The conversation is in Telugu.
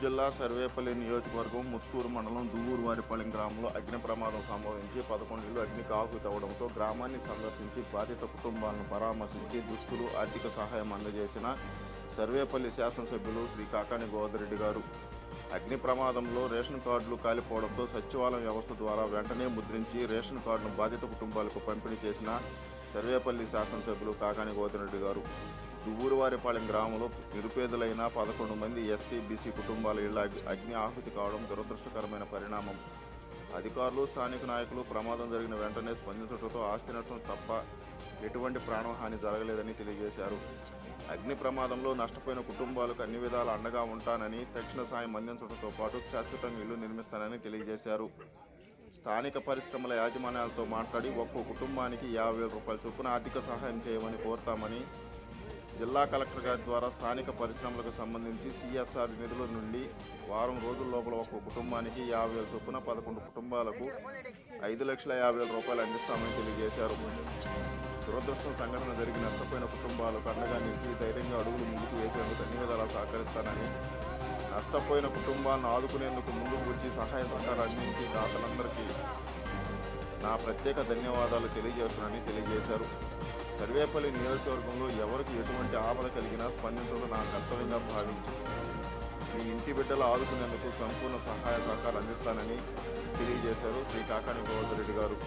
జిల్లా సర్వేపల్లి నియోజకవర్గం ముత్తూరు మండలం దువ్వూరువారిపాలెం గ్రామంలో అగ్ని ప్రమాదం సంభవించి 11 ఇళ్లు అగ్నికి ఆహుతవడంతో గ్రామాన్ని సందర్శించి బాధిత కుటుంబాలను పరామర్శించి దుస్తులు ఆర్థిక సహాయం అందజేసిన సర్వేపల్లి శాసనసభ్యులు శ్రీ కాకాని గోవర్ధనరెడ్డి గారు. అగ్ని ప్రమాదంలో రేషన్ కార్డులు కాలిపోవడంతో సచివాలయం వ్యవస్థ ద్వారా వెంటనే ముద్రించి రేషన్ కార్డును బాధిత కుటుంబాలకు పంపిణీ చేసిన సర్వేపల్లి శాసనసభ్యులు కాకాని గోవర్ధనరెడ్డి గారు. దువ్వూరువారిపాలెం గ్రామంలో నిరుపేదలైన 11 మంది ఎస్టీ బీసీ కుటుంబాల ఇళ్ల అగ్ని ఆహుతి కావడం దురదృష్టకరమైన పరిణామం. అధికారులు స్థానిక నాయకులు ప్రమాదం జరిగిన వెంటనే స్పందించడంతో ఆస్తి నష్టం తప్ప ఎటువంటి ప్రాణహాని జరగలేదని తెలియజేశారు. అగ్ని ప్రమాదంలో నష్టపోయిన కుటుంబాలకు అన్ని విధాల అండగా ఉంటానని, తక్షణ సాయం అందించడంతో పాటు శాశ్వతంగా ఇల్లు నిర్మిస్తానని తెలియజేశారు. స్థానిక పరిశ్రమల యాజమాన్యాలతో మాట్లాడి ఒక్కో కుటుంబానికి 50,000 రూపాయల చొప్పున ఆర్థిక సహాయం చేయమని కోరుతామని, జిల్లా కలెక్టర్ గారి ద్వారా స్థానిక పరిశ్రమలకు సంబంధించి సిఎస్ఆర్ నిధుల నుండి వారం రోజుల లోపల ఒక్కో కుటుంబానికి 50,000 చొప్పున 11 కుటుంబాలకు 5,50,000 రూపాయలు అందిస్తామని తెలియజేశారు. దురదృష్టం సంఘటన జరిగి నష్టపోయిన కుటుంబాలకు అండగా నిలిచి ధైర్యంగా అడుగులు ముందుకు వేసేందుకు అన్ని విధాలా సహకరిస్తానని, నష్టపోయిన కుటుంబాలను ఆదుకునేందుకు ముందుకు వచ్చి సహాయ సహకారం అందించి దాతలందరికీ నా ప్రత్యేక ధన్యవాదాలు తెలియజేస్తున్నానని తెలియజేశారు. సర్వేపల్లి నియోజకవర్గంలో ఎవరికి ఎటువంటి ఆపద కలిగినా స్పందించడం నా కర్తవ్యంగా భావించి మీ ఇంటి బిడ్డలు ఆదుకునేందుకు సంపూర్ణ సహాయ సహకారం అందిస్తానని తెలియజేశారు శ్రీ కాకాని గోవర్ధనరెడ్డి గారు.